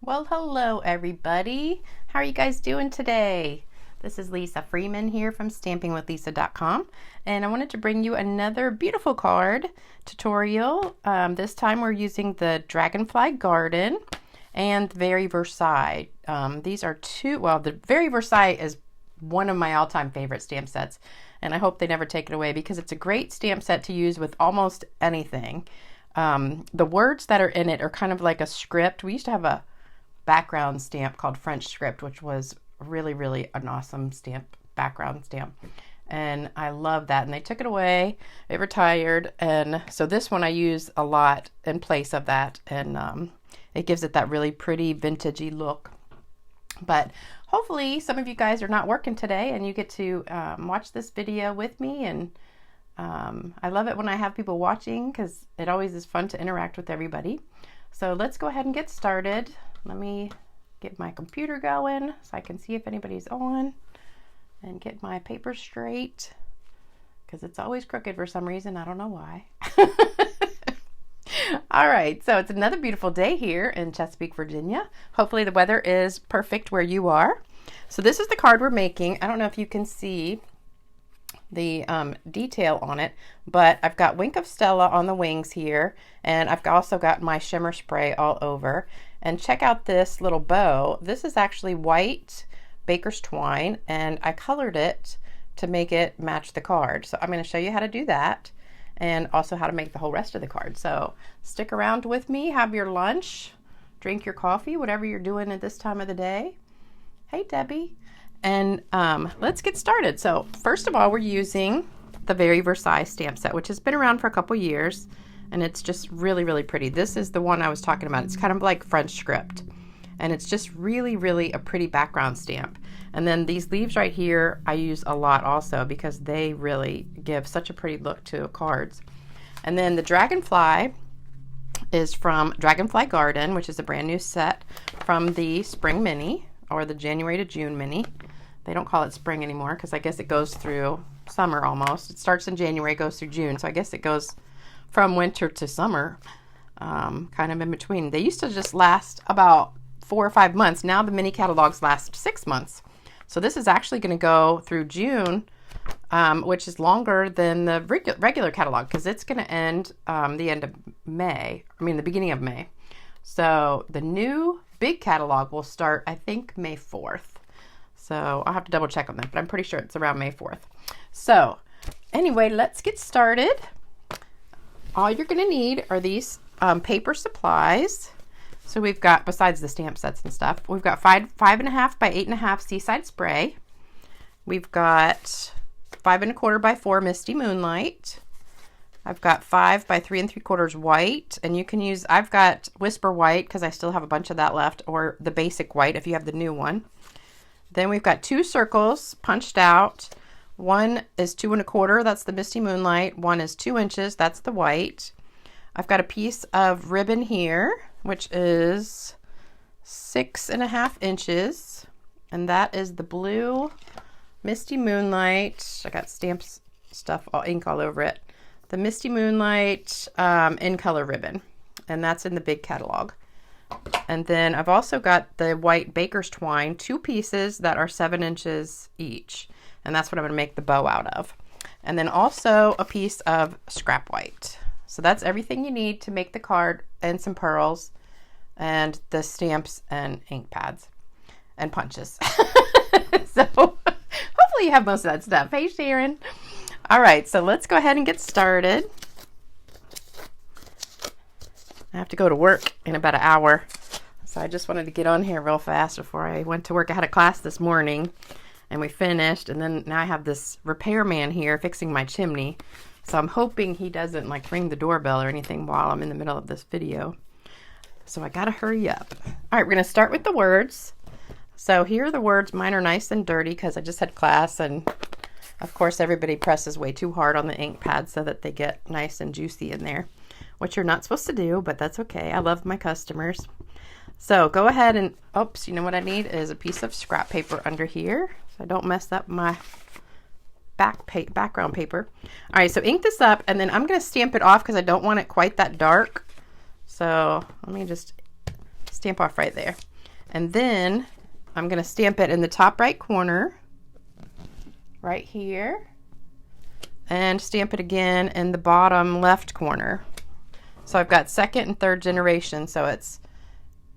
Well, hello everybody. How are you guys doing today? This is Lisa Freeman here from stampingwithlisa.com, and I wanted to bring you another beautiful card tutorial. This time we're using the Dragonfly Garden and Very Versailles. These are the Very Versailles is one of my all-time favorite stamp sets, and I hope they never take it away because it's a great stamp set to use with almost anything. The words that are in it are kind of like a script. We used to have a background stamp called French script, which was really an awesome background stamp, and I love that. And they took it away, it retired, and so this one I use a lot in place of that, and it gives it that really pretty vintagey look. But hopefully some of you guys are not working today and you get to watch this video with me, and I love it when I have people watching because it always is fun to interact with everybody. So let's go ahead and get started. Let me get my computer going so I can see if anybody's on and get my paper straight because it's always crooked for some reason. I don't know why. All right, so it's another beautiful day here in Chesapeake, Virginia. Hopefully the weather is perfect where you are. So this is the card we're making. I don't know if you can see the detail on it, but I've got Wink of Stella on the wings here, and I've also got my Shimmer Spray all over. And check out this little bow. This is actually white baker's twine, and I colored it to make it match the card. So I'm going to show you how to do that and also how to make the whole rest of the card. So stick around with me, have your lunch, drink your coffee, whatever you're doing at this time of the day. Hey Debbie. And let's get started. So first of all, we're using the Very Versailles stamp set, which has been around for a couple years, and it's just really pretty. This is the one I was talking about. It's kind of like French script, and it's just really a pretty background stamp. And then these leaves right here I use a lot also because they really give such a pretty look to cards. And then the Dragonfly is from Dragonfly Garden, which is a brand new set from the Spring Mini, or the January to June Mini. They don't call it spring anymore because I guess it goes through summer almost. It starts in January, goes through June, so I guess it goes from winter to summer, kind of in between. They used to just last about 4 or 5 months. Now the mini catalogs last 6 months. So this is actually going to go through June, which is longer than the regular catalog because it's going to end the beginning of May. So the new big catalog will start, I think, May 4th. So I'll have to double check on that, but I'm pretty sure it's around May 4th. So anyway, let's get started. All you're going to need are these paper supplies. So we've got, besides the stamp sets and stuff, we've got 5.5 by 8.5 Seaside Spray. We've got 5 1/4 by 4 Misty Moonlight. I've got 5 by 3 3/4 white, and you can use, I've got Whisper White because I still have a bunch of that left, or the basic white if you have the new one. Then we've got 2 circles punched out. One is 2 1/4, that's the Misty Moonlight. One is 2 inches, that's the white. I've got a piece of ribbon here, which is 6.5 inches, and that is the blue Misty Moonlight. I got stamps stuff, ink all over it. The Misty Moonlight in color ribbon, and that's in the big catalog. And then I've also got the white baker's twine, 2 pieces that are 7 inches each, and that's what I'm going to make the bow out of. And then also a piece of scrap white. So that's everything you need to make the card, and some pearls and the stamps and ink pads and punches. So hopefully you have most of that stuff. Hey Sharon. All right, so let's go ahead and get started. I have to go to work in about an hour, so I just wanted to get on here real fast before I went to work. I had a class this morning, and we finished, and then now I have this repairman here fixing my chimney, so I'm hoping he doesn't like ring the doorbell or anything while I'm in the middle of this video. So I gotta hurry up. All right, we're gonna start with the words. So here are the words. Mine are nice and dirty because I just had class, and of course everybody presses way too hard on the ink pad so that they get nice and juicy in there, which you're not supposed to do, but that's okay. I love my customers. So go ahead and, oops, you know what I need is a piece of scrap paper under here so I don't mess up my background paper. All right, so ink this up, and then I'm going to stamp it off because I don't want it quite that dark. So let me just stamp off right there. And then I'm going to stamp it in the top right corner, right here, and stamp it again in the bottom left corner. So I've got second and third generation, so it's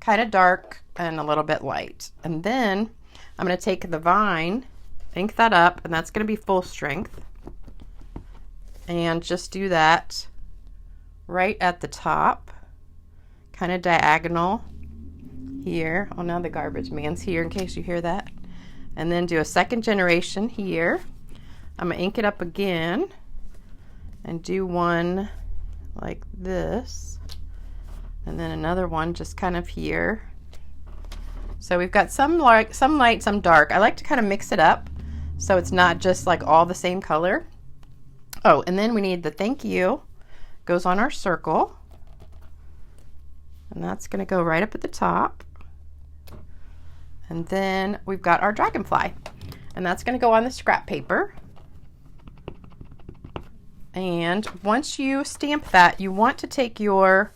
kind of dark and a little bit light. And then I'm going to take the vine, ink that up, and that's going to be full strength. And just do that right at the top, kind of diagonal here. Oh, now the garbage man's here in case you hear that. And then do a second generation here. I'm going to ink it up again and do one like this. And then another one just kind of here. So we've got some light, some dark. I like to kind of mix it up so it's not just like all the same color. Oh, and then we need the thank you. Goes on our circle. And that's going to go right up at the top. And then we've got our dragonfly. And that's going to go on the scrap paper. And once you stamp that, you want to take your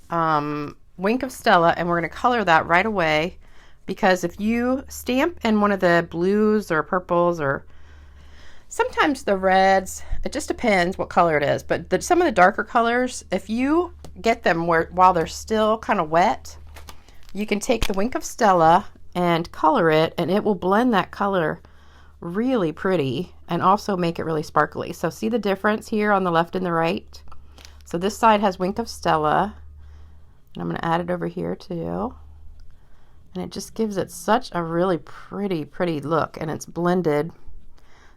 Wink of Stella, and we're going to color that right away, because if you stamp in one of the blues or purples or sometimes the reds, it just depends what color it is, but some of the darker colors, if you get them while they're still kind of wet, you can take the Wink of Stella and color it, and it will blend that color really pretty and also make it really sparkly. So see the difference here on the left and the right? So this side has Wink of Stella, and I'm going to add it over here too. And it just gives it such a really pretty look, and it's blended.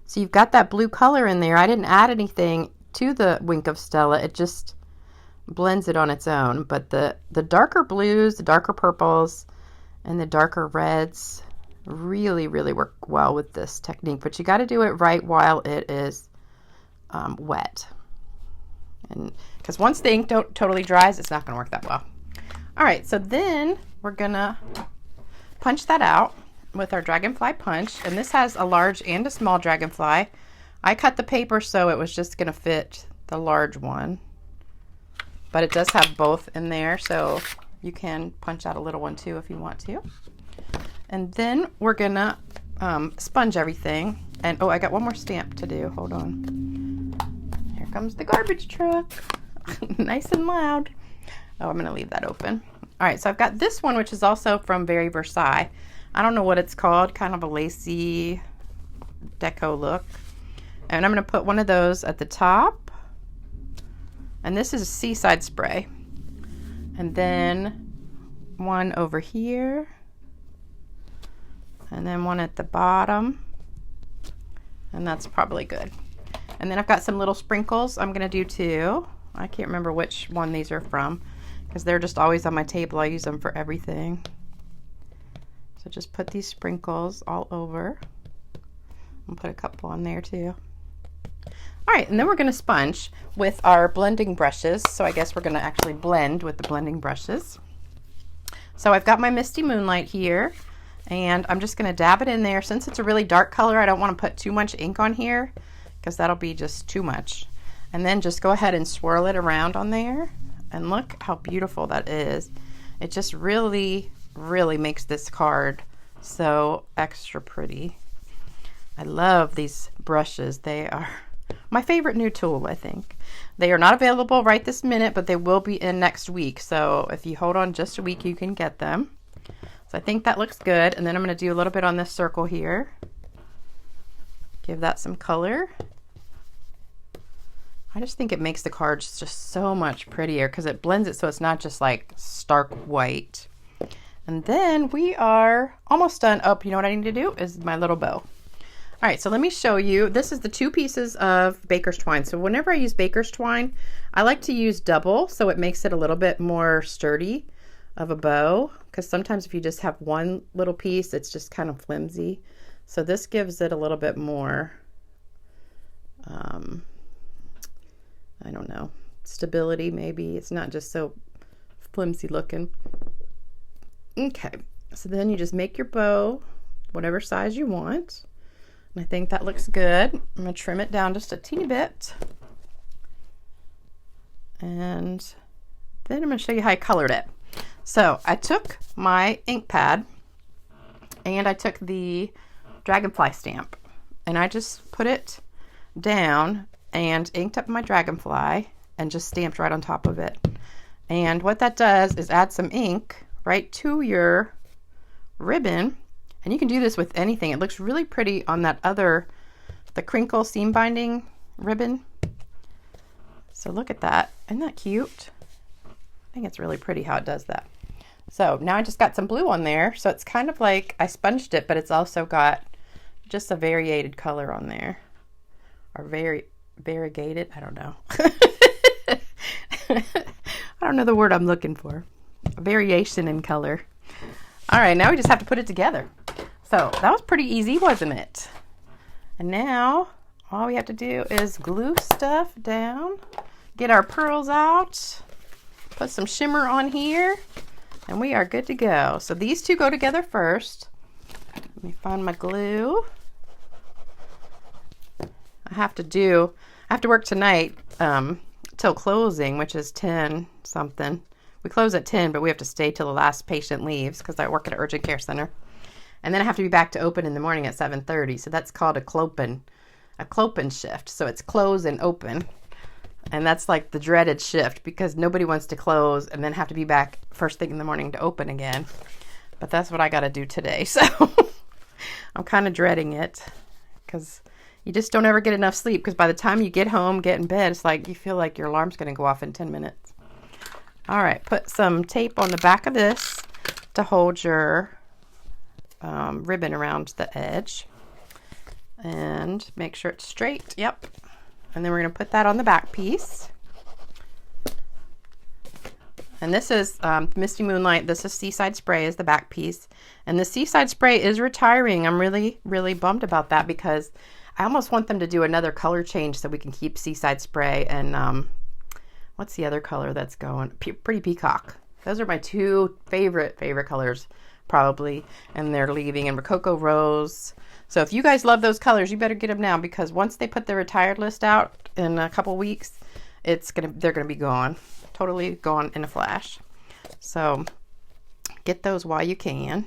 So you've got that blue color in there. I didn't add anything to the Wink of Stella. It just blends it on its own. But the darker blues, the darker purples, and the darker reds really work well with this technique. But you got to do it right while it is wet. And because once the ink totally dries, it's not going to work that well. All right, so then we're going to punch that out with our dragonfly punch, and this has a large and a small dragonfly. I cut the paper so it was just going to fit the large one, but it does have both in there, so you can punch out a little one too if you want to. And then we're going to sponge everything. And oh, I got one more stamp to do. Hold on. Here comes the garbage truck. Nice and loud. Oh, I'm going to leave that open. All right, so I've got this one, which is also from Very Versailles. I don't know what it's called, kind of a lacy deco look. And I'm going to put one of those at the top. And this is a Seaside Spray. And then one over here. And then one at the bottom. And that's probably good. And then I've got some little sprinkles I'm going to do too. I can't remember which one these are from, because they're just always on my table. I use them for everything. So just put these sprinkles all over. I'll put a couple on there too. All right, and then we're going to sponge with our blending brushes. So I guess we're going to actually blend with the blending brushes. So I've got my Misty Moonlight here, and I'm just going to dab it in there. Since it's a really dark color, I don't want to put too much ink on here, because that'll be just too much. And then just go ahead and swirl it around on there. And look how beautiful that is. It just really makes this card so extra pretty. I love these brushes. They are my favorite new tool, I think. They are not available right this minute, but they will be in next week. So if you hold on just a week, you can get them. So I think that looks good. And then I'm going to do a little bit on this circle here. Give that some color. I just think it makes the cards just so much prettier because it blends it so it's not just like stark white. And then we are almost done. Oh, you know what I need to do is my little bow. All right, so let me show you. This is the 2 pieces of baker's twine. So whenever I use baker's twine, I like to use double so it makes it a little bit more sturdy of a bow, because sometimes if you just have one little piece, it's just kind of flimsy. So this gives it a little bit more I don't know, stability maybe. It's not just so flimsy looking. Okay, so then you just make your bow whatever size you want. And I think that looks good. I'm going to trim it down just a teeny bit. And then I'm going to show you how I colored it. So I took my ink pad and I took the Dragonfly stamp and I just put it down and inked up my Dragonfly and just stamped right on top of it. And what that does is add some ink right to your ribbon. And you can do this with anything. It looks really pretty on that the crinkle seam binding ribbon. So look at that. Isn't that cute? I think it's really pretty how it does that. So now I just got some blue on there. So it's kind of like I sponged it, but it's also got just a variegated color on there. Or variegated, I don't know. I don't know the word I'm looking for. A variation in color. All right, now we just have to put it together. So that was pretty easy, wasn't it? And now all we have to do is glue stuff down, get our pearls out, put some shimmer on here, and we are good to go. So these two go together first. Let me find my glue. I have to work tonight till closing, which is 10 something. We close at 10, but we have to stay till the last patient leaves because I work at an urgent care center. And then I have to be back to open in the morning at 7:30. So that's called a clopen shift. So it's close and open. And that's like the dreaded shift because nobody wants to close and then have to be back first thing in the morning to open again. But that's what I got to do today. So I'm kind of dreading it because you just don't ever get enough sleep because by the time you get home, get in bed, it's like you feel like your alarm's going to go off in 10 minutes. All right, put some tape on the back of this to hold your ribbon around the edge and make sure it's straight. Yep. And then we're going to put that on the back piece. And this is Misty Moonlight. This is Seaside Spray is the back piece. And the Seaside Spray is retiring. I'm really, really bummed about that because I almost want them to do another color change so we can keep Seaside Spray and what's the other color that's going? Pretty Peacock. Those are my two favorite colors probably. And they're leaving. And Rococo Rose. So if you guys love those colors, you better get them now because once they put the retired list out in a couple weeks, they're gonna be gone. Totally gone in a flash. So get those while you can.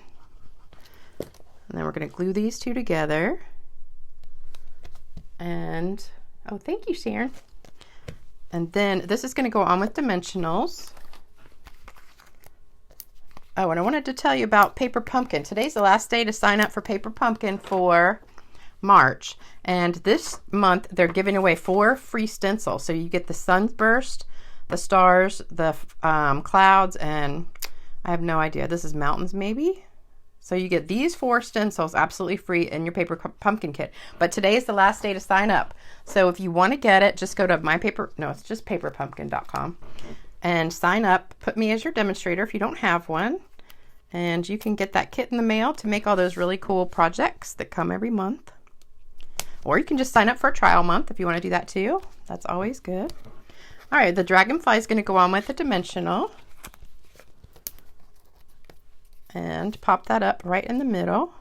And then we're gonna glue these two together. And oh, thank you, Sharon. And then this is gonna go on with dimensionals. Oh, and I wanted to tell you about Paper Pumpkin. Today's the last day to sign up for Paper Pumpkin for March. And this month, they're giving away 4 free stencils. So you get the sunburst, the stars, the clouds, and I have no idea. This is mountains, maybe? So you get these 4 stencils absolutely free in your Paper Pumpkin kit. But today is the last day to sign up. So if you want to get it, just go to it's just paperpumpkin.com. And sign up. Put me as your demonstrator if you don't have one. And you can get that kit in the mail to make all those really cool projects that come every month. Or you can just sign up for a trial month if you want to do that too. That's always good. All right, the Dragonfly is going to go on with the dimensional. And pop that up right in the middle.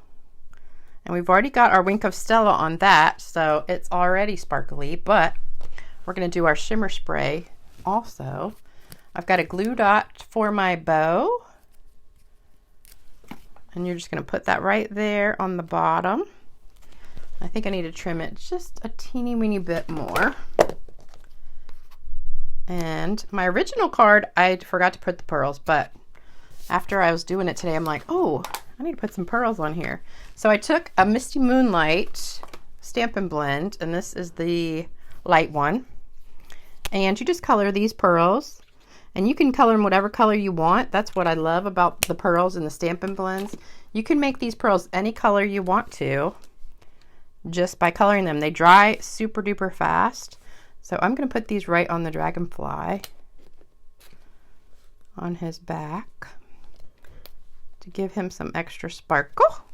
And we've already got our Wink of Stella on that, so it's already sparkly, but we're going to do our Shimmer Spray also. I've got a glue dot for my bow. And you're just going to put that right there on the bottom. I think I need to trim it just a teeny weeny bit more. And my original card, I forgot to put the pearls, but after I was doing it today, I'm like, oh, I need to put some pearls on here. So I took a Misty Moonlight Stampin' Blend, and this is the light one. And you just color these pearls. And you can color them whatever color you want. That's what I love about the pearls and the Stampin' Blends. You can make these pearls any color you want to just by coloring them. They dry super duper fast. So I'm going to put these right on the Dragonfly on his back to give him some extra sparkle.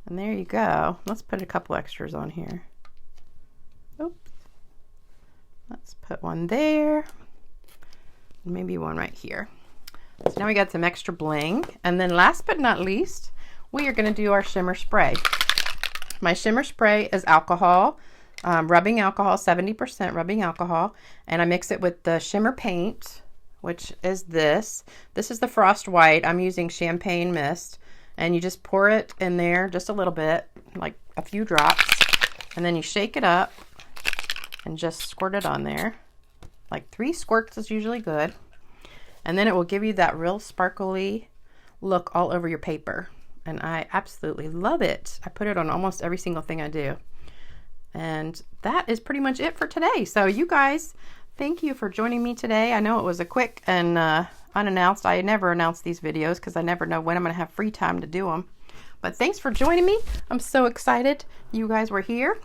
And there you go. Let's put a couple extras on here. Oops. Let's put one there. Maybe one right here. So now we got some extra bling. And then last but not least, we are going to do our Shimmer Spray. My Shimmer Spray is alcohol, rubbing alcohol, 70% rubbing alcohol. And I mix it with the shimmer paint, which is this. This is the Frost White. I'm using Champagne Mist. And you just pour it in there just a little bit, like a few drops. And then you shake it up and just squirt it on there. Like 3 squirts is usually good. And then it will give you that real sparkly look all over your paper. And I absolutely love it. I put it on almost every single thing I do. And that is pretty much it for today. So you guys, thank you for joining me today. I know it was a quick and unannounced. I never announce these videos because I never know when I'm going to have free time to do them. But thanks for joining me. I'm so excited you guys were here.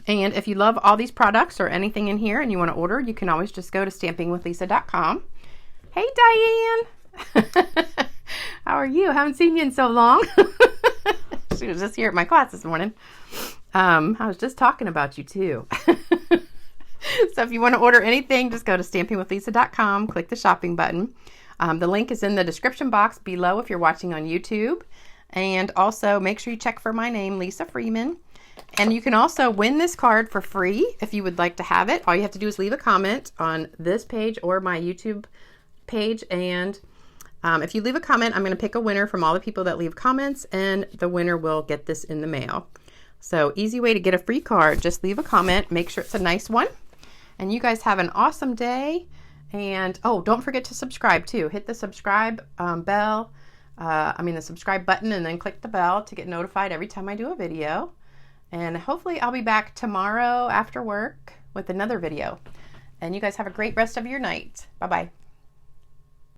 And if you love all these products or anything in here and you want to order, you can always just go to stampingwithlisa.com. Hey, Diane. How are you? I haven't seen you in so long. She was just here at my class this morning. I was just talking about you too. So if you want to order anything, just go to stampingwithlisa.com, click the shopping button. The link is in the description box below if you're watching on YouTube. And also make sure you check for my name, Lisa Freeman. And you can also win this card for free if you would like to have it. All you have to do is leave a comment on this page or my YouTube page. And if you leave a comment, I'm going to pick a winner from all the people that leave comments, and the winner will get this in the mail. So easy way to get a free card. Just leave a comment. Make sure it's a nice one. And you guys have an awesome day. And oh, don't forget to subscribe too. Hit the subscribe the subscribe button, and then click the bell to get notified every time I do a video. And hopefully I'll be back tomorrow after work with another video. And you guys have a great rest of your night. Bye-bye.